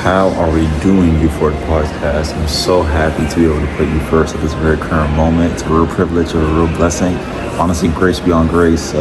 How are we doing, Euphoric Podcast? I'm so happy to be able to put you first at this very current moment. It's a real privilege, a real blessing. Honestly, grace beyond grace.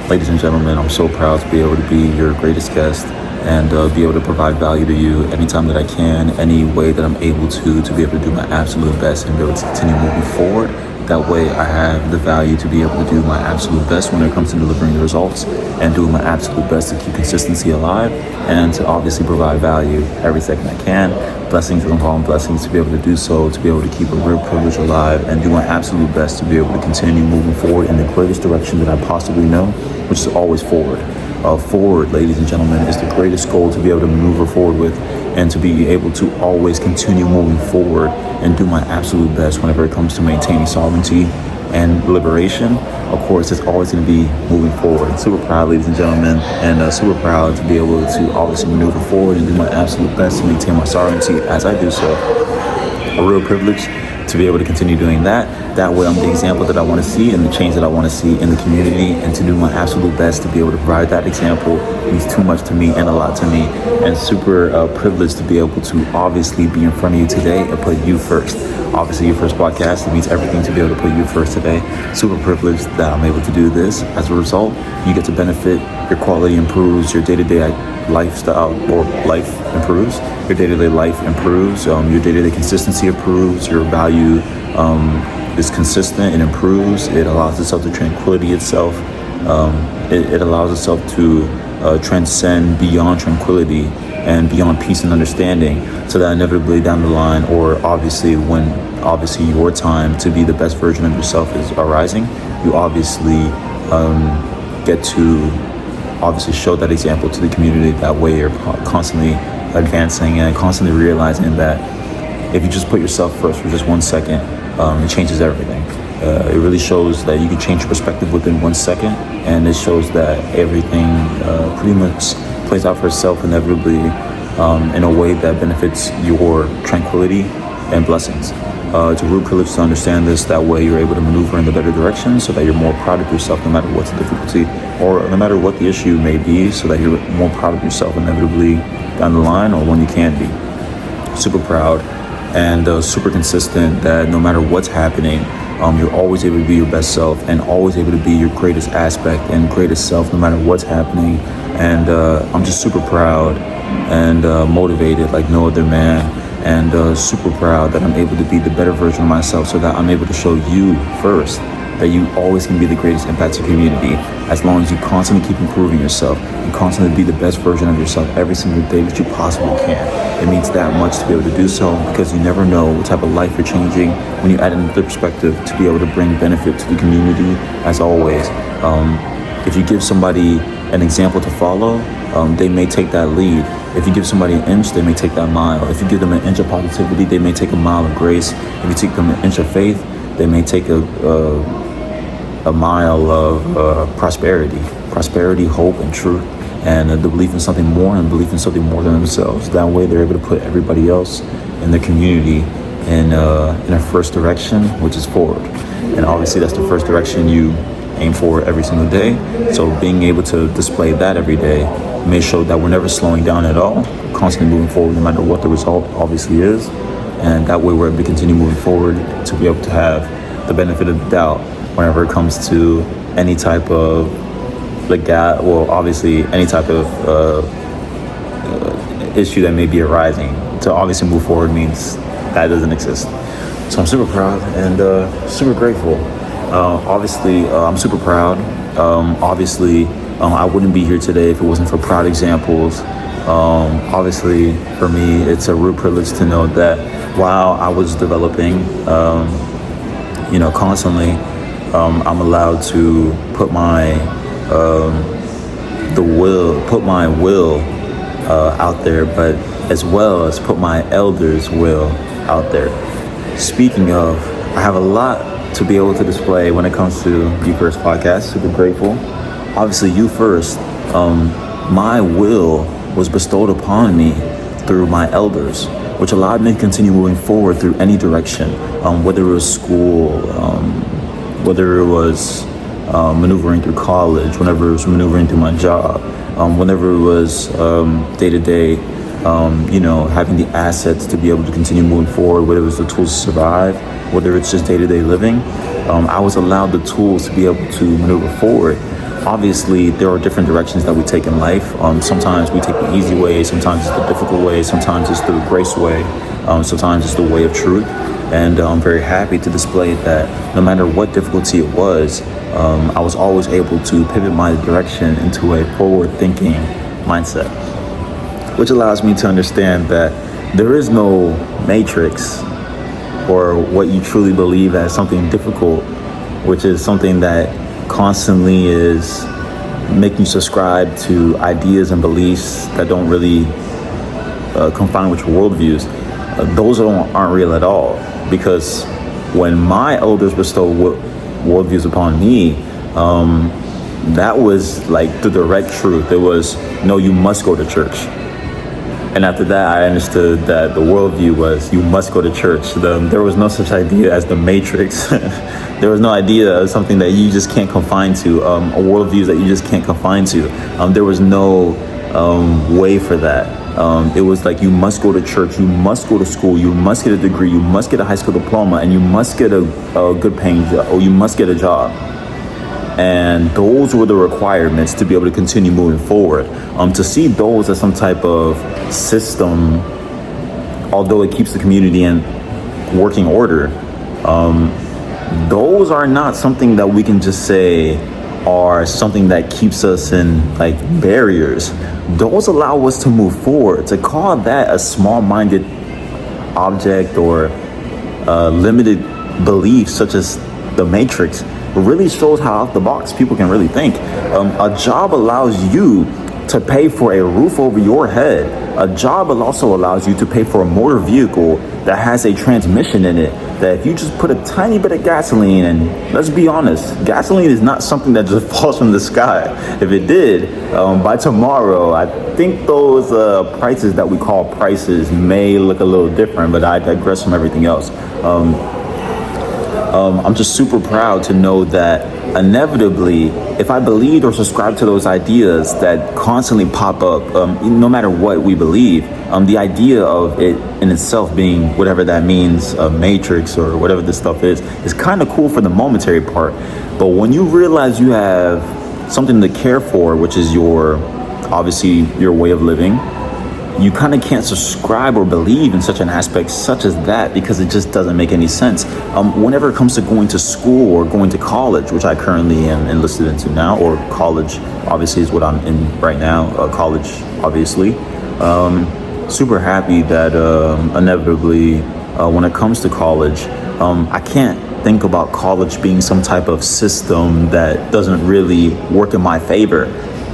Ladies and gentlemen, I'm so proud to be able to be your greatest guest and be able to provide value to you anytime that I can, any way that I'm able to be able to do my absolute best and be able to continue moving forward. That way I have the value to be able to do my absolute best when it comes to delivering the results and doing my absolute best to keep consistency alive and to obviously provide value every second I can. Blessings upon blessings to be able to do so, to be able to keep a real privilege alive and do my absolute best to be able to continue moving forward in the greatest direction that I possibly know, which is always forward. Forward, ladies and gentlemen, is the greatest goal to be able to maneuver forward with and to be able to always continue moving forward and do my absolute best whenever it comes to maintaining sovereignty and liberation. Of course, it's always going to be moving forward. Super proud, ladies and gentlemen, and super proud to be able to obviously maneuver forward and do my absolute best to maintain my sovereignty as I do so. A real privilege to be able to continue doing that. That way I'm the example that I want to see and the change that I want to see in the community, and to do my absolute best to be able to provide that example means too much to me and a lot to me, and super privileged to be able to obviously be in front of you today and put you first. Obviously your first podcast, it means everything to be able to put you first today. Super privileged that I'm able to do this. As a result, you get to benefit, your quality improves, your day-to-day lifestyle or life improves, your day-to-day life improves, your day-to-day consistency improves, your value is consistent and improves. It allows itself to tranquility itself. It allows itself to transcend beyond tranquility and beyond peace and understanding, so that inevitably down the line, or obviously when your time to be the best version of yourself is arising, you obviously get to obviously show that example to the community. That way you're constantly advancing and constantly realizing that if you just put yourself first for just 1 second, it changes everything. It really shows that you can change your perspective within 1 second, and it shows that everything pretty much plays out for itself inevitably in a way that benefits your tranquility and blessings. It's a real privilege to understand this. That way you're able to maneuver in the better direction, so that you're more proud of yourself no matter what the difficulty or no matter what the issue may be, so that you're more proud of yourself inevitably down the line or when you can be. Super proud and super consistent that no matter what's happening, you're always able to be your best self and always able to be your greatest aspect and greatest self no matter what's happening. And I'm just super proud and motivated like no other man, and super proud that I'm able to be the better version of myself, so that I'm able to show you first that you always can be the greatest impact to community as long as you constantly keep improving yourself and constantly be the best version of yourself every single day that you possibly can. It means that much to be able to do so, because you never know what type of life you're changing when you add another perspective to be able to bring benefit to the community. As always, if you give somebody an example to follow, they may take that lead. If you give somebody an inch, they may take that mile. If you give them an inch of positivity, they may take a mile of grace. If you take them an inch of faith, they may take a mile of prosperity, hope, and truth, and the belief in something more and belief in something more than themselves. That way they're able to put everybody else in the community in a first direction, which is forward. And obviously that's the first direction you aim for every single day. So being able to display that every day may show that we're never slowing down at all, constantly moving forward no matter what the result obviously is. And that way we're able to continue moving forward to be able to have the benefit of the doubt whenever it comes to any type of obviously any type of issue that may be arising. To obviously move forward means that doesn't exist. So I'm super proud and super grateful. Obviously, I'm super proud. Obviously, I wouldn't be here today if it wasn't for proud examples. Obviously, for me, it's a real privilege to know that while I was developing, constantly, I'm allowed to put my will out there, but as well as put my elders' will out there. Speaking of, I have a lot to be able to display when it comes to You First Podcast. Super grateful. Obviously, you first. My will was bestowed upon me through my elders, which allowed me to continue moving forward through any direction, whether it was school, whether it was maneuvering through college, whenever it was maneuvering through my job, whenever it was day-to-day having the assets to be able to continue moving forward, whether it's the tools to survive, whether it's just day-to-day living. I was allowed the tools to be able to maneuver forward. Obviously, there are different directions that we take in life. Sometimes we take the easy way, sometimes it's the difficult way, sometimes it's the grace way, sometimes it's the way of truth. And I'm very happy to display that no matter what difficulty it was, I was always able to pivot my direction into a forward-thinking mindset, which allows me to understand that there is no matrix or what you truly believe as something difficult, which is something that constantly is making you subscribe to ideas and beliefs that don't really confine with your worldviews. Those aren't real at all, because when my elders bestowed worldviews upon me, that was like the direct truth. It was, no, you must go to church. And after that, I understood that the worldview was, you must go to church. There was no such idea as the matrix. There was no idea of something that you just can't confine to, worldviews that you just can't confine to. There was no way for that. It was like, you must go to church, you must go to school, you must get a degree, you must get a high school diploma, and you must get a good paying job, or you must get a job. And those were the requirements to be able to continue moving forward. To see those as some type of system, although it keeps the community in working order, those are not something that we can just say are something that keeps us in like barriers. Those allow us to move forward. To call that a small-minded object or limited belief such as the matrix really shows how out the box people can really think. A job allows you to pay for a roof over your head. A job also allows you to pay for a motor vehicle that has a transmission in it, that if you just put a tiny bit of gasoline, and let's be honest, gasoline is not something that just falls from the sky. If it did, by tomorrow, I think those prices that we call prices may look a little different, but I digress from everything else. I'm just super proud to know that inevitably, if I believed or subscribed to those ideas that constantly pop up, no matter what we believe, the idea of it in itself being whatever that means, a matrix or whatever this stuff is kind of cool for the momentary part. But when you realize you have something to care for, which is obviously your way of living, you kind of can't subscribe or believe in such an aspect such as that, because it just doesn't make any sense. Whenever it comes to going to school or going to college, which I currently am enlisted into now, or college obviously is what I'm in right now, college obviously. Super happy that inevitably when it comes to college, I can't think about college being some type of system that doesn't really work in my favor,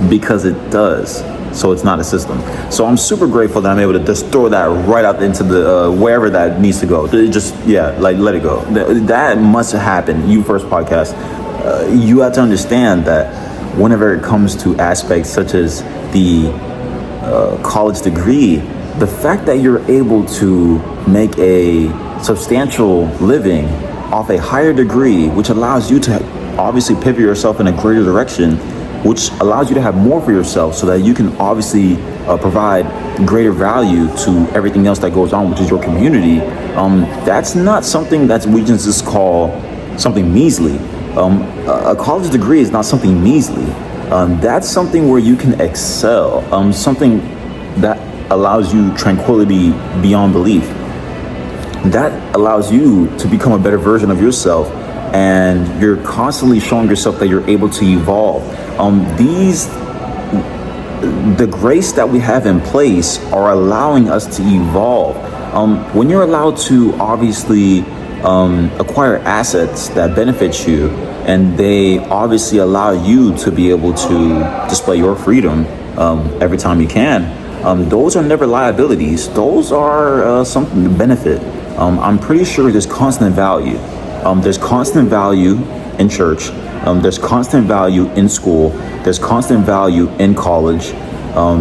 because it does. So it's not a system. So I'm super grateful that I'm able to just throw that right out into the wherever that needs to go. Let it go. That must happen. You First podcast. You have to understand that whenever it comes to aspects such as the college degree, the fact that you're able to make a substantial living off a higher degree, which allows you to obviously pivot yourself in a greater direction, which allows you to have more for yourself, so that you can obviously provide greater value to everything else that goes on, which is your community. That's not something that we can just call something measly. A college degree is not something measly. That's something where you can excel, something that allows you tranquility beyond belief. That allows you to become a better version of yourself, and you're constantly showing yourself that you're able to evolve. The grace that we have in place are allowing us to evolve. When you're allowed to obviously acquire assets that benefit you, and they obviously allow you to be able to display your freedom every time you can, those are never liabilities. Those are something to benefit. I'm pretty sure there's constant value. There's constant value in church. There's constant value in school. There's constant value in college.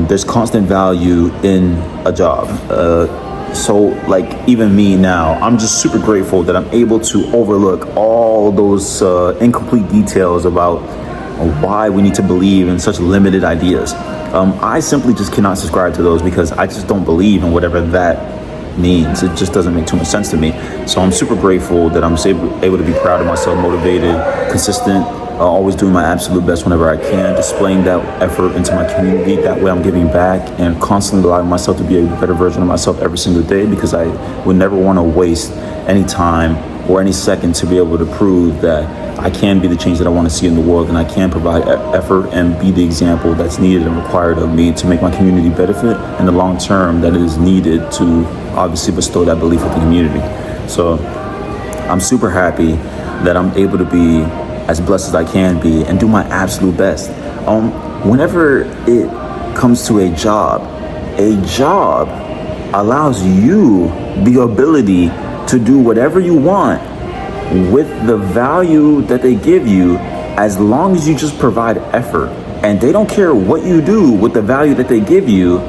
There's constant value in a job. So like even me now, I'm just super grateful that I'm able to overlook all those incomplete details about why we need to believe in such limited ideas. I simply just cannot subscribe to those because I just don't believe in whatever that means. It just doesn't make too much sense to me. So I'm super grateful that I'm able to be proud of myself, motivated, consistent, always doing my absolute best whenever I can, displaying that effort into my community. That way I'm giving back and constantly allowing myself to be a better version of myself every single day, because I would never want to waste any time or any second to be able to prove that I can be the change that I want to see in the world, and I can provide effort and be the example that's needed and required of me to make my community benefit in the long term that it is needed to obviously bestow that belief with the community. So I'm super happy that I'm able to be as blessed as I can be and do my absolute best. Whenever it comes to a job allows you the ability to do whatever you want with the value that they give you, as long as you just provide effort. And they don't care what you do with the value that they give you,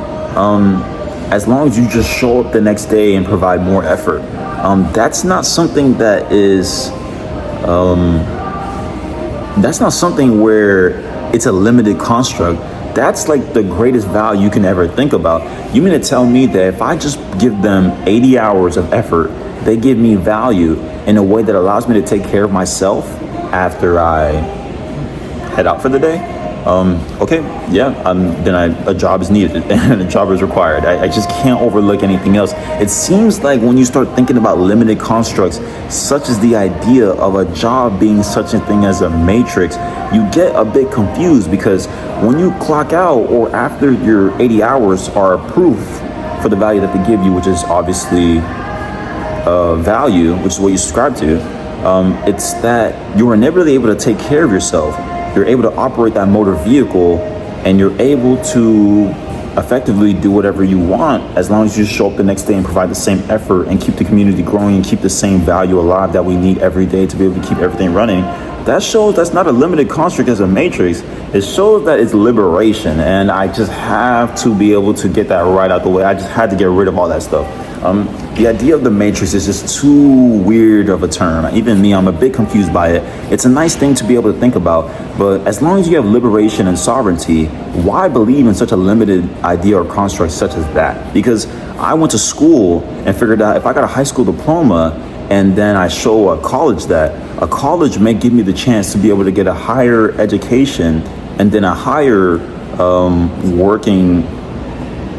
as long as you just show up the next day and provide more effort. That's not something that is that's not something where it's a limited construct. That's like the greatest value you can ever think about. You mean to tell me that if I just give them 80 hours of effort, they give me value in a way that allows me to take care of myself after I head out for the day? Then a job is needed and a job is required. I just can't overlook anything else. It seems like when you start thinking about limited constructs, such as the idea of a job being such a thing as a matrix, you get a bit confused, because when you clock out or after your 80 hours are proof for the value that they give you, which is obviously value, which is what you subscribe to, it's that you are never really able to take care of yourself. You're able to operate that motor vehicle, and you're able to effectively do whatever you want as long as you show up the next day and provide the same effort and keep the community growing and keep the same value alive that we need every day to be able to keep everything running. That shows that's not a limited construct as a matrix. It shows that it's liberation, and I just have to be able to get that right out the way. I just had to get rid of all that stuff. The idea of the matrix is just too weird of a term. Even me, I'm a bit confused by it. It's a nice thing to be able to think about, but as long as you have liberation and sovereignty, why believe in such a limited idea or construct such as that? Because I went to school and figured out if I got a high school diploma and then I show a college that, a college may give me the chance to be able to get a higher education and then a higher working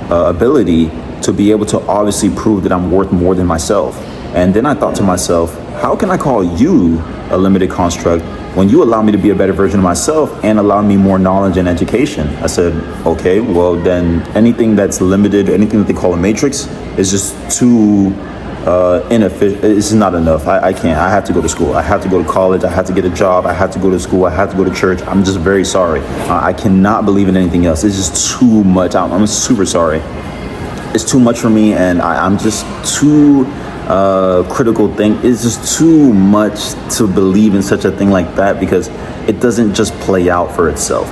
ability to be able to obviously prove that I'm worth more than myself. And then I thought to myself, how can I call you a limited construct when you allow me to be a better version of myself and allow me more knowledge and education? I said, okay, well then anything that's limited, anything that they call a matrix is just too inefficient. It's not enough. I can't. I have to go to school. I have to go to college. I have to get a job. I have to go to school. I have to go to church. I'm just very sorry. I cannot believe in anything else. It's just too much. I'm super sorry. It's too much for me, and I'm just too critical thing. It's just too much to believe in such a thing like that, because it doesn't just play out for itself.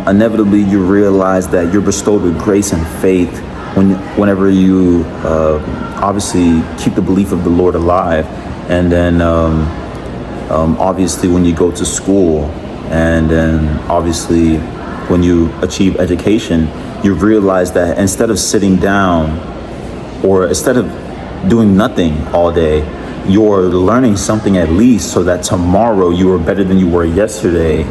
Inevitably, you realize that you're bestowed with grace and faith whenever you obviously keep the belief of the Lord alive. And then obviously when you go to school, and then obviously when you achieve education, you realize that instead of sitting down or instead of doing nothing all day, you're learning something at least, so that tomorrow you are better than you were yesterday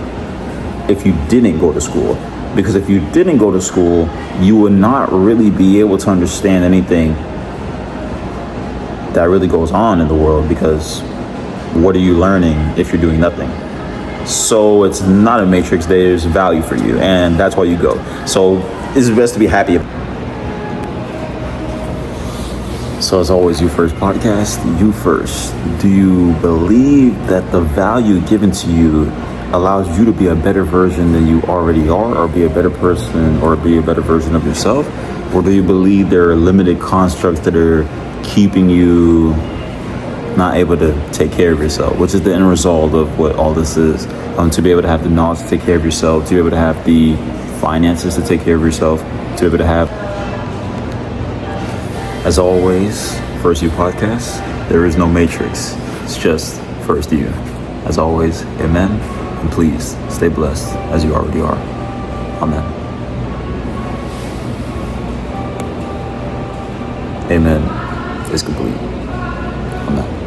if you didn't go to school. Because if you didn't go to school, you would not really be able to understand anything that really goes on in the world, because what are you learning if you're doing nothing? So it's not a matrix. There's value for you, and that's why you go. So it's best to be happy. So as always, you first podcast, you first. Do you believe that the value given to you allows you to be a better version than you already are, or be a better person, or be a better version of yourself? Or do you believe there are limited constructs that are keeping you not able to take care of yourself, which is the end result of what all this is? To be able to have the knowledge to take care of yourself, to be able to have the finances to take care of yourself, to be able to have, as always, First You Podcast, there is no matrix. It's just First You. As always, amen. And please stay blessed as you already are. Amen. Amen is complete. Amen.